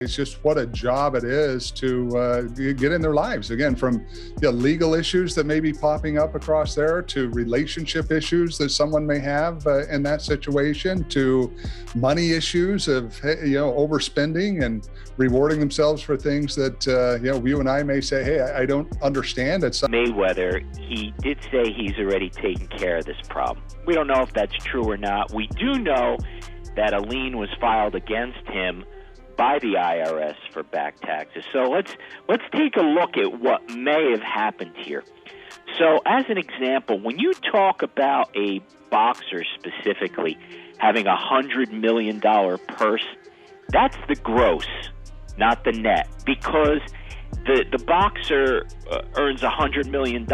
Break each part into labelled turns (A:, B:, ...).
A: It's just what a job it is to get in their lives. Again, from legal issues that may be popping up across there, to relationship issues that someone may have in that situation, to money issues of overspending and rewarding themselves for things that you and I may say, hey, I don't understand. It's
B: Mayweather, he did say he's already taken care of this problem. We don't know if that's true or not. We do know that a lien was filed against him by the IRS for back taxes. So let's take a look at what may have happened here. So as an example, when you talk about a boxer specifically having $100 million purse, that's the gross, not the net, because the boxer earns $100 million.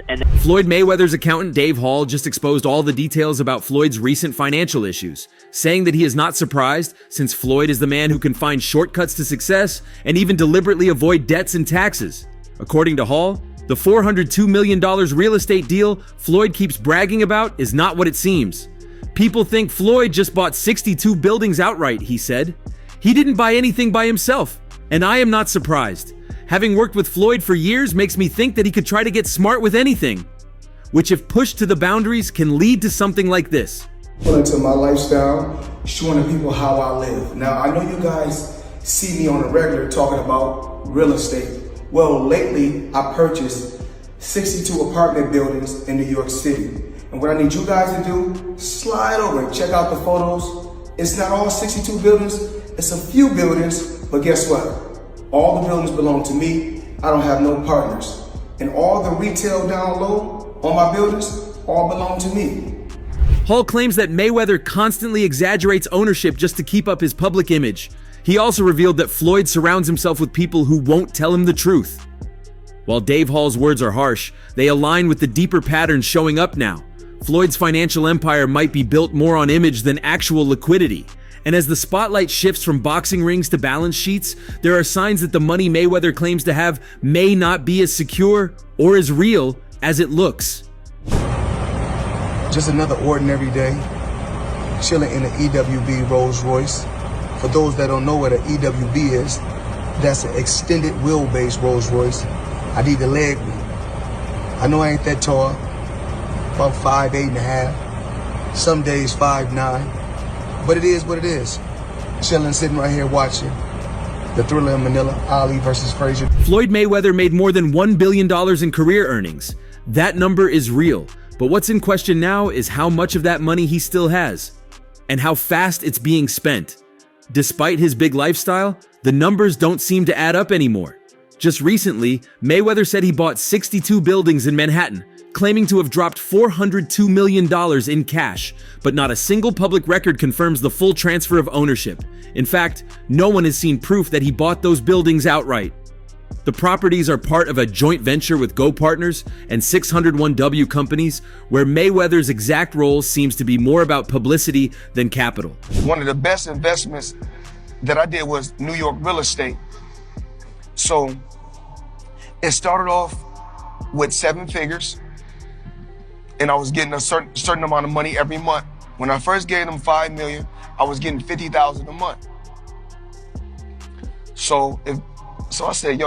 B: And
C: Floyd Mayweather's accountant Dave Hall just exposed all the details about Floyd's recent financial issues, saying that he is not surprised since Floyd is the man who can find shortcuts to success and even deliberately avoid debts and taxes. According to Hall, the $402 million real estate deal Floyd keeps bragging about is not what it seems. People think Floyd just bought 62 buildings outright, he said. He didn't buy anything by himself, and I am not surprised. Having worked with Floyd for years makes me think that he could try to get smart with anything, which if pushed to the boundaries can lead to something like this.
D: Into my lifestyle, showing the people how I live. Now, I know you guys see me on a regular talking about real estate. Well, lately I purchased 62 apartment buildings in New York City. And what I need you guys to do, slide over and check out the photos. It's not all 62 buildings, it's a few buildings, but guess what? All the buildings belong to me. I don't have no partners. And all the retail down low on my buildings all belong to me.
C: Hall claims that Mayweather constantly exaggerates ownership just to keep up his public image. He also revealed that Floyd surrounds himself with people who won't tell him the truth. While Dave Hall's words are harsh, they align with the deeper patterns showing up now. Floyd's financial empire might be built more on image than actual liquidity. And as the spotlight shifts from boxing rings to balance sheets, there are signs that the money Mayweather claims to have may not be as secure or as real as it looks.
D: Just another ordinary day, chilling in an EWB Rolls Royce. For those that don't know what an EWB is, that's an extended wheelbase Rolls Royce. I need the leg room. I know I ain't that tall, about 5'8.5", some days 5'9". But it is what it is. Chilling, sitting right here watching the Thriller in Manila, Ali versus Frazier.
C: Floyd Mayweather made more than $1 billion in career earnings. That number is real. But what's in question now is how much of that money he still has and how fast it's being spent. Despite his big lifestyle, the numbers don't seem to add up anymore. Just recently, Mayweather said he bought 62 buildings in Manhattan, claiming to have dropped $402 million in cash, but not a single public record confirms the full transfer of ownership. In fact, no one has seen proof that he bought those buildings outright. The properties are part of a joint venture with Go Partners and 601W companies, where Mayweather's exact role seems to be more about publicity than capital.
D: One of the best investments that I did was New York real estate. So it started off with 7 figures. And I was getting a certain amount of money every month. When I first gave them $5 million, I was getting $50,000 a month. So I said,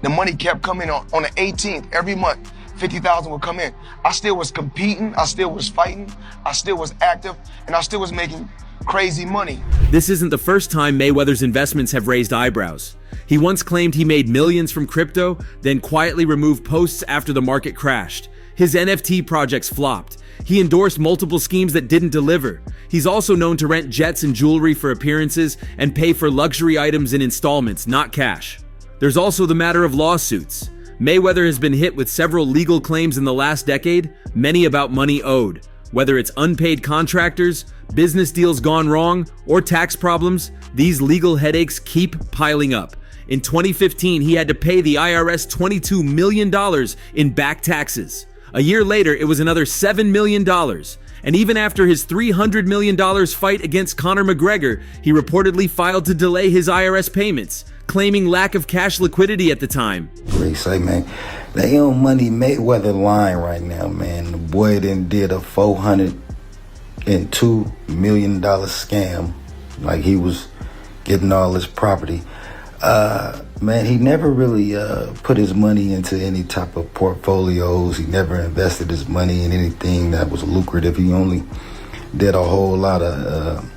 D: the money kept coming on the 18th every month. 50,000 would come in. I still was competing, I still was fighting, I still was active, and I still was making crazy money.
C: This isn't the first time Mayweather's investments have raised eyebrows. He once claimed he made millions from crypto, then quietly removed posts after the market crashed. His NFT projects flopped. He endorsed multiple schemes that didn't deliver. He's also known to rent jets and jewelry for appearances and pay for luxury items in installments, not cash. There's also the matter of lawsuits. Mayweather has been hit with several legal claims in the last decade, many about money owed. Whether it's unpaid contractors, business deals gone wrong, or tax problems, these legal headaches keep piling up. In 2015, he had to pay the IRS $22 million in back taxes. A year later, it was another $7 million. And even after his $300 million fight against Conor McGregor, he reportedly filed to delay his IRS payments, claiming lack of cash liquidity at the time.
E: Great say, man. They on Money Mayweather line right now, man. The boy then did a $402 million scam. Like he was getting all this property. Man, he never really put his money into any type of portfolios. He never invested his money in anything that was lucrative. He only did a whole lot of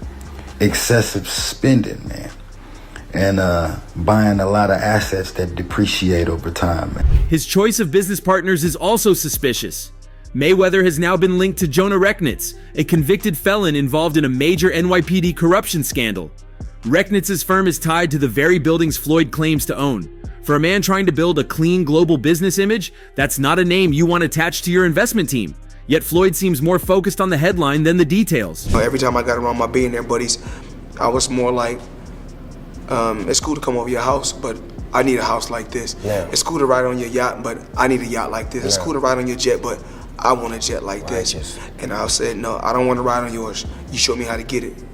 E: excessive spending, man, and buying a lot of assets that depreciate over time, man.
C: His choice of business partners is also suspicious. Mayweather has now been linked to Jonah Rechnitz, a convicted felon involved in a major NYPD corruption scandal. Rechnitz's firm is tied to the very buildings Floyd claims to own. For a man trying to build a clean global business image, that's not a name you want attached to your investment team. Yet Floyd seems more focused on the headline than the details.
D: Every time I got around my billionaire buddies, I was more like, it's cool to come over your house, but I need a house like this. Yeah. It's cool to ride on your yacht, but I need a yacht like this. Yeah. It's cool to ride on your jet, but I want a jet like this. And I said, no, I don't want to ride on yours. You show me how to get it.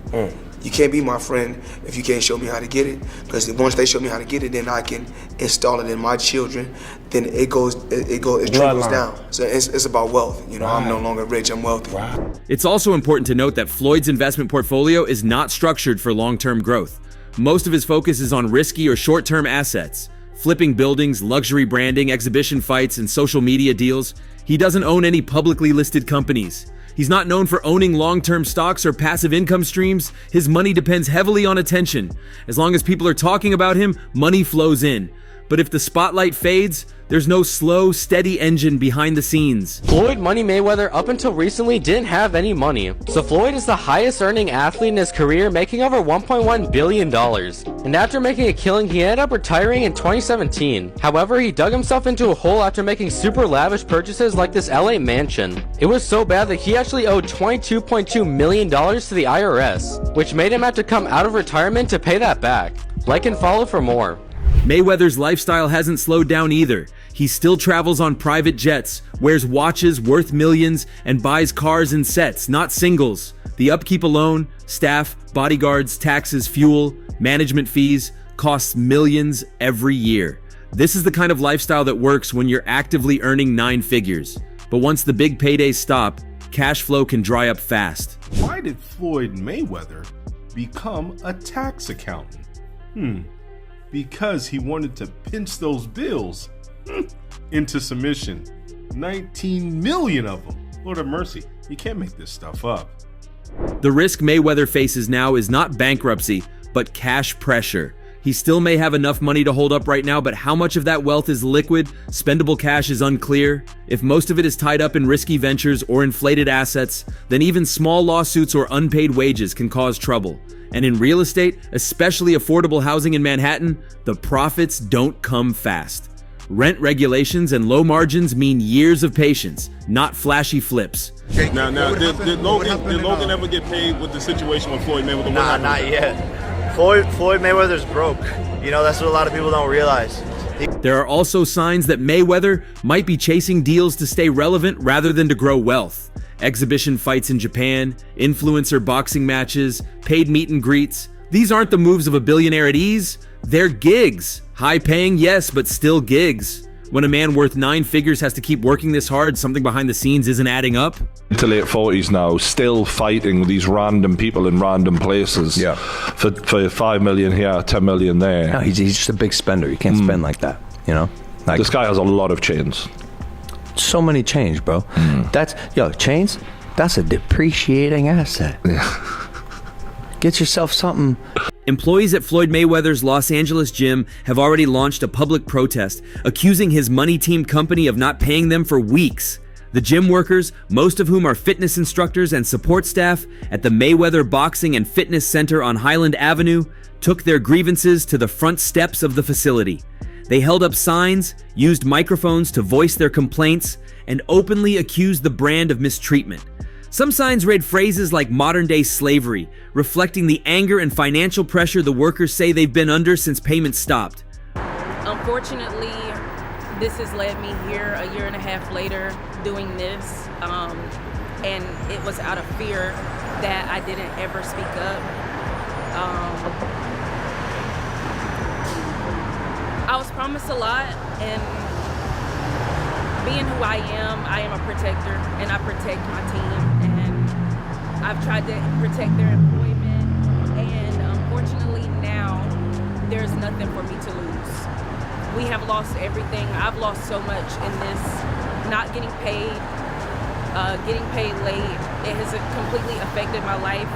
D: You can't be my friend if you can't show me how to get it. Because once they show me how to get it, then I can install it in my children. Then it trickles down. So it's about wealth. You know, right. I'm no longer rich, I'm wealthy. Wow.
C: It's also important to note that Floyd's investment portfolio is not structured for long-term growth. Most of his focus is on risky or short-term assets. Flipping buildings, luxury branding, exhibition fights, and social media deals. He doesn't own any publicly listed companies. He's not known for owning long-term stocks or passive income streams. His money depends heavily on attention. As long as people are talking about him, money flows in. But if the spotlight fades, there's no slow, steady engine behind the scenes.
F: Floyd Money Mayweather up until recently didn't have any money. So Floyd is the highest earning athlete in his career, making over $1.1 billion. And after making a killing, he ended up retiring in 2017. However, he dug himself into a hole after making super lavish purchases like this LA mansion. It was so bad that he actually owed $22.2 million to the IRS, which made him have to come out of retirement to pay that back. Like and follow for more.
C: Mayweather's lifestyle hasn't slowed down either. He still travels on private jets, wears watches worth millions, and buys cars in sets, not singles. The upkeep alone, staff, bodyguards, taxes, fuel, management fees, costs millions every year. This is the kind of lifestyle that works when you're actively earning 9 figures. But once the big paydays stop, cash flow can dry up fast.
G: Why did Floyd Mayweather become a tax accountant? Because he wanted to pinch those bills into submission. 19 million of them. Lord have mercy. You can't make this stuff up.
C: The risk Mayweather faces now is not bankruptcy, but cash pressure. He still may have enough money to hold up right now, but how much of that wealth is liquid, spendable cash is unclear. If most of it is tied up in risky ventures or inflated assets, then even small lawsuits or unpaid wages can cause trouble. And in real estate, especially affordable housing in Manhattan, the profits don't come fast. Rent regulations and low margins mean years of patience, not flashy flips.
G: Now, did Logan ever get paid with the situation with Floyd Mayweather?
H: Nah, not yet. Floyd Mayweather's broke. You know, that's what a lot of people don't realize.
C: There are also signs that Mayweather might be chasing deals to stay relevant rather than to grow wealth. Exhibition fights in Japan, influencer boxing matches, paid meet and greets. These aren't the moves of a billionaire at ease. They're gigs. High paying, yes, but still gigs. When a man worth 9 figures has to keep working this hard, something behind the scenes isn't adding up.
I: To late 40s now, still fighting with these random people in random places. Yeah. For 5 million here, 10 million there.
J: No, he's just a big spender. You can't spend like that, you know? Like,
I: this guy has a lot of chains.
J: So many chains, bro. Chains, that's a depreciating asset. Yeah. Get yourself something.
C: Employees at Floyd Mayweather's Los Angeles gym have already launched a public protest, accusing his money team company of not paying them for weeks. The gym workers, most of whom are fitness instructors and support staff at the Mayweather Boxing and Fitness Center on Highland Avenue, took their grievances to the front steps of the facility. They held up signs, used microphones to voice their complaints, and openly accused the brand of mistreatment. Some signs read phrases like modern-day slavery, reflecting the anger and financial pressure the workers say they've been under since payments stopped.
K: Unfortunately, this has led me here a year and a half later doing this, and it was out of fear that I didn't ever speak up. I was promised a lot, and being who I am a protector, and I protect my team, and I've tried to protect their employment, and unfortunately now there's nothing for me to lose. We have lost everything. I've lost so much in this, not getting paid late. It has completely affected my life.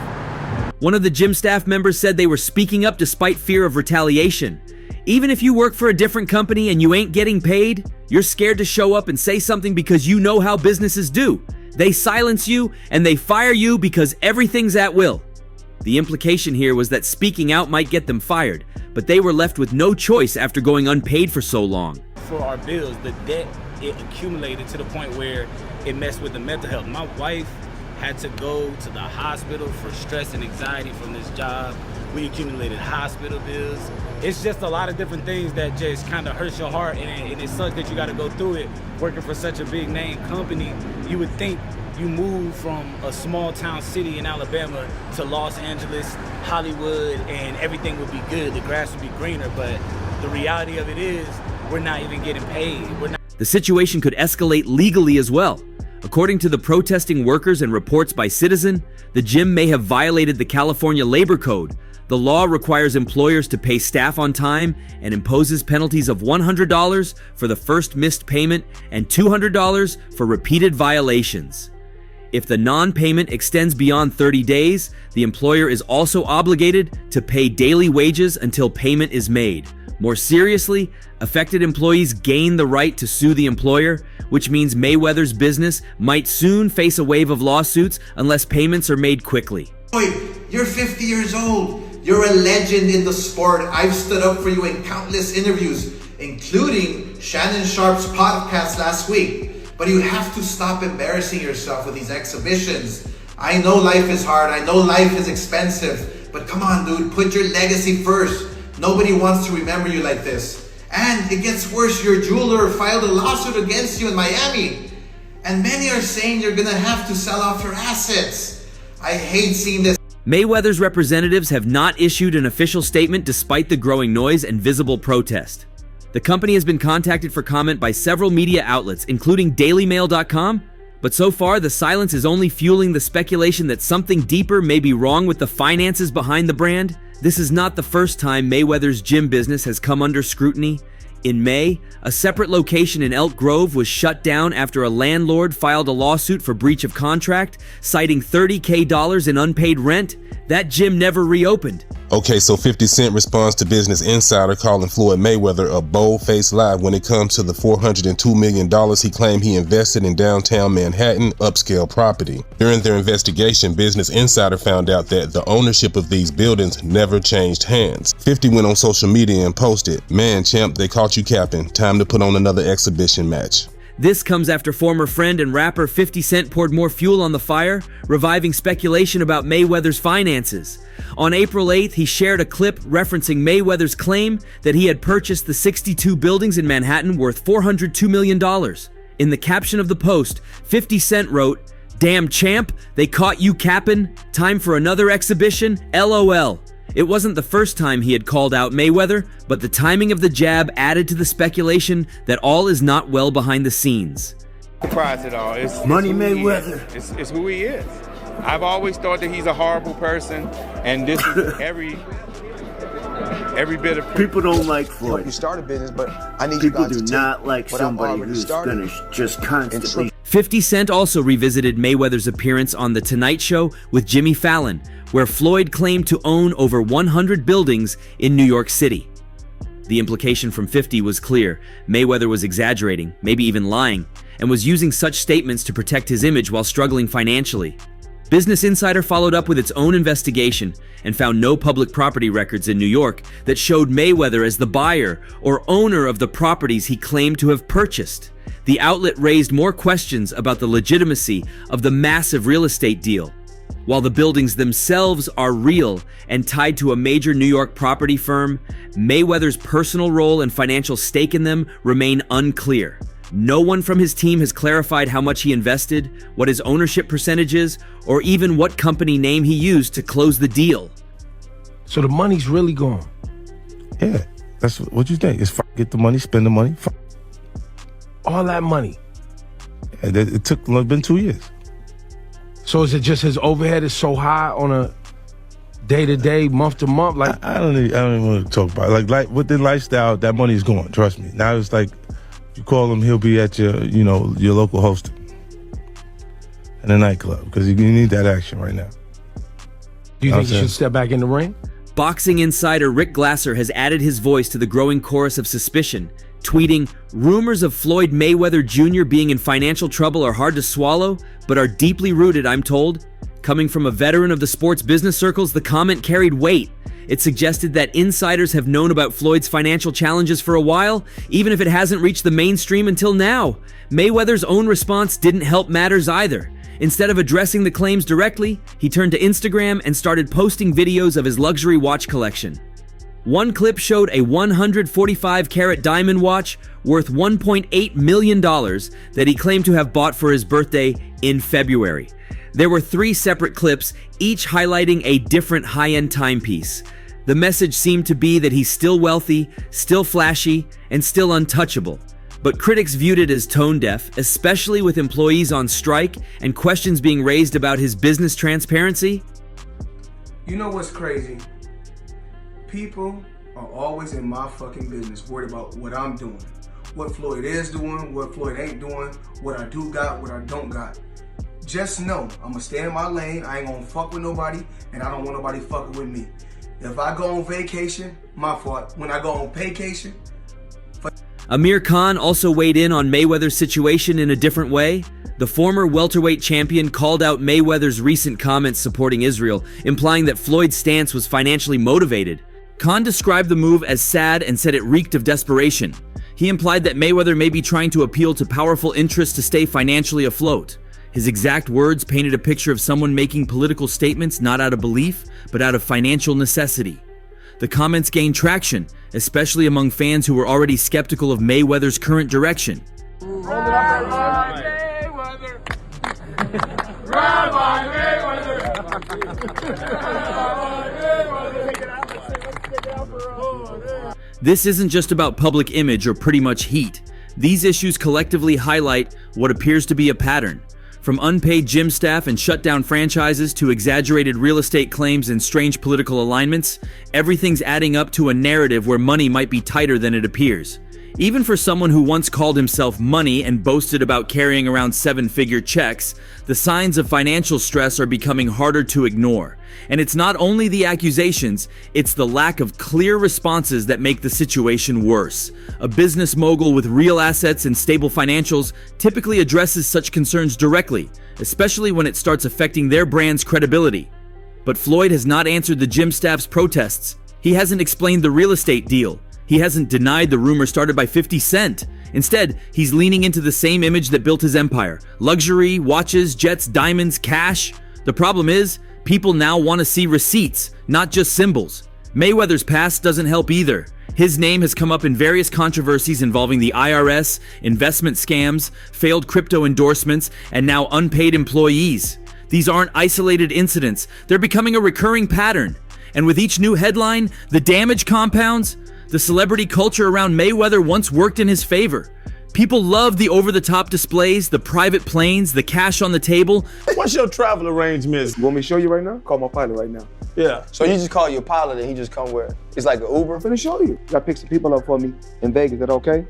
C: One of the gym staff members said they were speaking up despite fear of retaliation. Even if you work for a different company and you ain't getting paid, you're scared to show up and say something because you know how businesses do. They silence you and they fire you because everything's at will. The implication here was that speaking out might get them fired, but they were left with no choice after going unpaid for so long.
L: For our bills, the debt, it accumulated to the point where it messed with the mental health. My wife had to go to the hospital for stress and anxiety from this job. We accumulated hospital bills. It's just a lot of different things that just kind of hurts your heart, and it sucks that you got to go through it. Working for such a big name company, you would think you move from a small town city in Alabama to Los Angeles, Hollywood, and everything would be good. The grass would be greener, but the reality of it is we're not even getting paid.
C: The situation could escalate legally as well. According to the protesting workers and reports by Citizen, the gym may have violated the California Labor Code. The law requires employers to pay staff on time and imposes penalties of $100 for the first missed payment and $200 for repeated violations. If the non-payment extends beyond 30 days, the employer is also obligated to pay daily wages until payment is made. More seriously, affected employees gain the right to sue the employer, which means Mayweather's business might soon face a wave of lawsuits unless payments are made quickly.
M: Floyd, you're 50 years old. You're a legend in the sport. I've stood up for you in countless interviews, including Shannon Sharp's podcast last week. But you have to stop embarrassing yourself with these exhibitions. I know life is hard. I know life is expensive. But come on, dude, put your legacy first. Nobody wants to remember you like this. And it gets worse. Your jeweler filed a lawsuit against you in Miami. And many are saying you're gonna have to sell off your assets. I hate seeing this.
C: Mayweather's representatives have not issued an official statement despite the growing noise and visible protest. The company has been contacted for comment by several media outlets, including DailyMail.com, but so far the silence is only fueling the speculation that something deeper may be wrong with the finances behind the brand. This is not the first time Mayweather's gym business has come under scrutiny. In May, a separate location in Elk Grove was shut down after a landlord filed a lawsuit for breach of contract, citing $30,000 in unpaid rent. That gym never reopened.
N: Okay, so 50 Cent responds to Business Insider calling Floyd Mayweather a bold-faced lie when it comes to the $402 million he claimed he invested in downtown Manhattan upscale property. During their investigation, Business Insider found out that the ownership of these buildings never changed hands. 50 went on social media and posted, "Man, champ, they caught you capping. Time to put on another exhibition match."
C: This comes after former friend and rapper 50 Cent poured more fuel on the fire, reviving speculation about Mayweather's finances. On April 8th, he shared a clip referencing Mayweather's claim that he had purchased the 62 buildings in Manhattan worth $402 million. In the caption of the post, 50 Cent wrote, "Damn champ, they caught you capping. Time for another exhibition, LOL." It wasn't the first time he had called out Mayweather, but the timing of the jab added to the speculation that all is not well behind the scenes.
O: Surprised at all. It's
P: Money Mayweather.
O: It's who he is. I've always thought that he's a horrible person, and this is every bit of
P: people don't like Floyd.
Q: You start a business, but I need
P: people
Q: you guys
P: do
Q: to
P: not like somebody who's gonna just constantly.
C: 50 Cent also revisited Mayweather's appearance on The Tonight Show with Jimmy Fallon, where Floyd claimed to own over 100 buildings in New York City. The implication from 50 was clear. Mayweather was exaggerating, maybe even lying, and was using such statements to protect his image while struggling financially. Business Insider followed up with its own investigation and found no public property records in New York that showed Mayweather as the buyer or owner of the properties he claimed to have purchased. The outlet raised more questions about the legitimacy of the massive real estate deal. While the buildings themselves are real and tied to a major New York property firm, Mayweather's personal role and financial stake in them remain unclear. No one from his team has clarified how much he invested, what his ownership percentage is, or even what company name he used to close the deal.
R: So the money's really gone?
S: Yeah, that's what you think. It's get the money, spend the money.
R: All that money?
S: Yeah, it took been 2 years.
R: So is it just his overhead is so high on day to day, month to month. Like
S: I don't even want to talk about it. Like with the lifestyle, that money is gone. Trust me. Now it's like you call him, he'll be at your local hosting in a nightclub because you need that action right now.
R: Do you think he should step back in the ring?
C: Boxing insider Rick Glasser has added his voice to the growing chorus of suspicion, tweeting, "Rumors of Floyd Mayweather Jr. being in financial trouble are hard to swallow, but are deeply rooted, I'm told." Coming from a veteran of the sports business circles, the comment carried weight. It suggested that insiders have known about Floyd's financial challenges for a while, even if it hasn't reached the mainstream until now. Mayweather's own response didn't help matters either. Instead of addressing the claims directly, he turned to Instagram and started posting videos of his luxury watch collection. One clip showed a 145-carat diamond watch worth $1.8 million that he claimed to have bought for his birthday in February. There were 3 separate clips, each highlighting a different high-end timepiece. The message seemed to be that he's still wealthy, still flashy, and still untouchable. But critics viewed it as tone-deaf, especially with employees on strike and questions being raised about his business transparency.
D: You know what's crazy? People are always in my fucking business, worried about what I'm doing, what Floyd is doing, what Floyd ain't doing, what I do got, what I don't got. Just know, I'm gonna stay in my lane, I ain't gonna fuck with nobody, and I don't want nobody fucking with me. If I go on vacation, my fault. When I go on vacation,
C: Amir Khan also weighed in on Mayweather's situation in a different way. The former welterweight champion called out Mayweather's recent comments supporting Israel, implying that Floyd's stance was financially motivated. Khan described the move as sad and said it reeked of desperation. He implied that Mayweather may be trying to appeal to powerful interests to stay financially afloat. His exact words painted a picture of someone making political statements not out of belief, but out of financial necessity. The comments gained traction, especially among fans who were already skeptical of Mayweather's current direction.
T: Rabbi Mayweather!
C: This isn't just about public image or pretty much heat. These issues collectively highlight what appears to be a pattern. From unpaid gym staff and shut-down franchises to exaggerated real estate claims and strange political alignments, everything's adding up to a narrative where money might be tighter than it appears. Even for someone who once called himself money and boasted about carrying around 7-figure checks, the signs of financial stress are becoming harder to ignore. And it's not only the accusations, it's the lack of clear responses that make the situation worse. A business mogul with real assets and stable financials typically addresses such concerns directly, especially when it starts affecting their brand's credibility. But Floyd has not answered the gym staff's protests. He hasn't explained the real estate deal. He hasn't denied the rumor started by 50 Cent. Instead, he's leaning into the same image that built his empire: luxury, watches, jets, diamonds, cash. The problem is, people now want to see receipts, not just symbols. Mayweather's past doesn't help either. His name has come up in various controversies involving the IRS, investment scams, failed crypto endorsements, and now unpaid employees. These aren't isolated incidents. They're becoming a recurring pattern. And with each new headline, the damage compounds. The celebrity culture around Mayweather once worked in his favor. People love the over-the-top displays, the private planes, the cash on the table.
U: What's your travel arrangements?
Q: You want me to show you right now? Call my pilot right now.
U: Yeah.
Q: So you just call your pilot and he just come where? It's like an Uber? I'm finna show you. Gotta pick some people up for me in Vegas. Is that okay?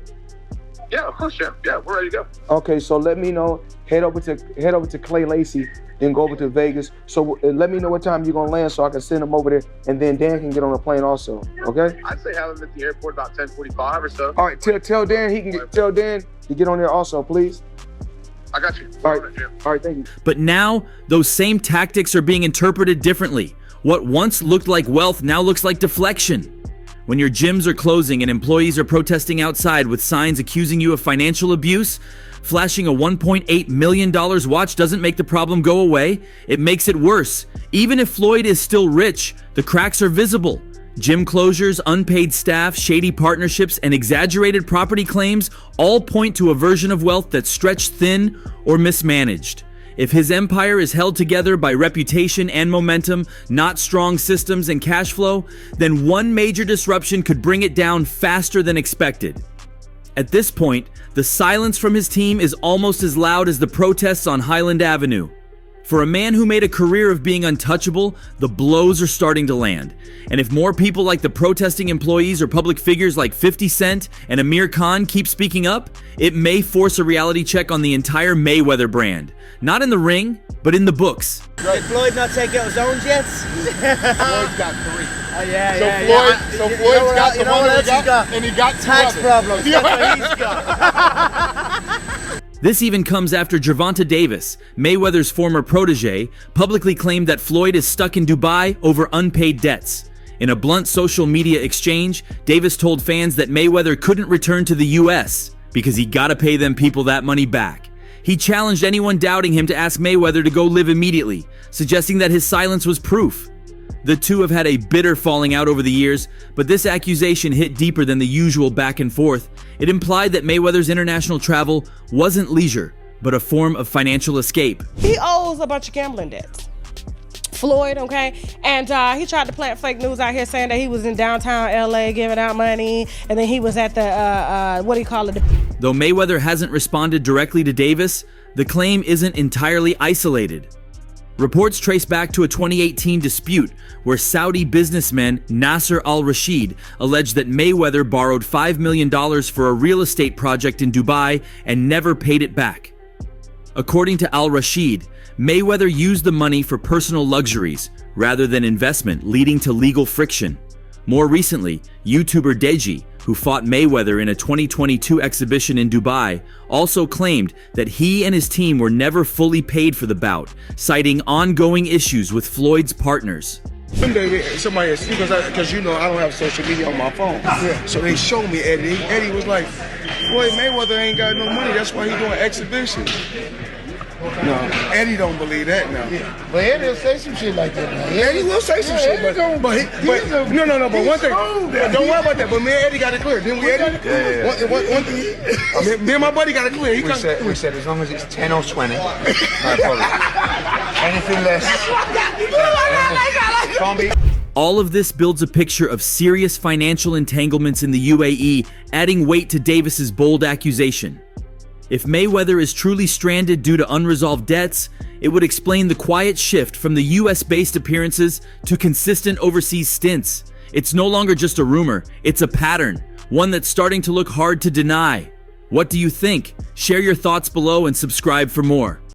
V: Yeah, of course, Chef. Yeah, we're ready to go.
Q: Okay, so let me know. Head over to Clay Lacey, then go over to Vegas. So let me know what time you're gonna land so I can send him over there, and then Dan can get on the plane also. Okay?
V: I'd say have him at the airport about 10:45 or so.
Q: All right, tell Dan tell Dan to get on there also, please.
V: I got you.
Q: All right, thank you.
C: But now, those same tactics are being interpreted differently. What once looked like wealth now looks like deflection. When your gyms are closing and employees are protesting outside with signs accusing you of financial abuse, flashing a $1.8 million watch doesn't make the problem go away. It makes it worse. Even if Floyd is still rich, the cracks are visible. Gym closures, unpaid staff, shady partnerships, and exaggerated property claims all point to a version of wealth that's stretched thin or mismanaged. If his empire is held together by reputation and momentum, not strong systems and cash flow, then one major disruption could bring it down faster than expected. At this point, the silence from his team is almost as loud as the protests on Highland Avenue. For a man who made a career of being untouchable, the blows are starting to land. And if more people like the protesting employees or public figures like 50 Cent and Amir Khan keep speaking up, it may force a reality check on the entire Mayweather brand. Not in the ring, but in the books.
A: Did Floyd not take out his own jets?
V: Floyd's got 3.
A: So
V: Floyd's got the one that he got, and he got 2
A: tax
V: others.
A: problems. That's what he's got.
C: This even comes after Gervonta Davis, Mayweather's former protege, publicly claimed that Floyd is stuck in Dubai over unpaid debts. In a blunt social media exchange, Davis told fans that Mayweather couldn't return to the US because he gotta pay them people that money back. He challenged anyone doubting him to ask Mayweather to go live immediately, suggesting that his silence was proof. The two have had a bitter falling out over the years, but this accusation hit deeper than the usual back and forth. It implied that Mayweather's international travel wasn't leisure, but a form of financial escape.
B: He owes a bunch of gambling debts. Floyd, okay? And he tried to plant fake news out here saying that he was in downtown LA giving out money, and then he was at the, what do you call it?
C: Though Mayweather hasn't responded directly to Davis, the claim isn't entirely isolated. Reports trace back to a 2018 dispute where Saudi businessman Nasser al-Rashid alleged that Mayweather borrowed $5 million for a real estate project in Dubai and never paid it back. According to al-Rashid, Mayweather used the money for personal luxuries rather than investment, leading to legal friction. More recently, YouTuber Deji, who fought Mayweather in a 2022 exhibition in Dubai, also claimed that he and his team were never fully paid for the bout, citing ongoing issues with Floyd's partners.
Q: One day, somebody, because you know I don't have social media on my phone, so they showed me Eddie. Eddie was like, "Floyd Mayweather ain't got no money. That's why he doing exhibitions." No, Eddie don't believe that now.
W: Yeah. But Eddie will say some shit like that now.
Q: Eddie will say some shit, but no, one thing, don't worry about that. But me and Eddie got it clear, didn't we, Eddie?
W: Yeah.
Q: One thing, me and my buddy got it clear.
W: We said as long as it's 10 or 20, no problem. Anything less.
C: All of this builds a picture of serious financial entanglements in the UAE, adding weight to Davis's bold accusation. If Mayweather is truly stranded due to unresolved debts, it would explain the quiet shift from the US-based appearances to consistent overseas stints. It's no longer just a rumor, it's a pattern, one that's starting to look hard to deny. What do you think? Share your thoughts below and subscribe for more.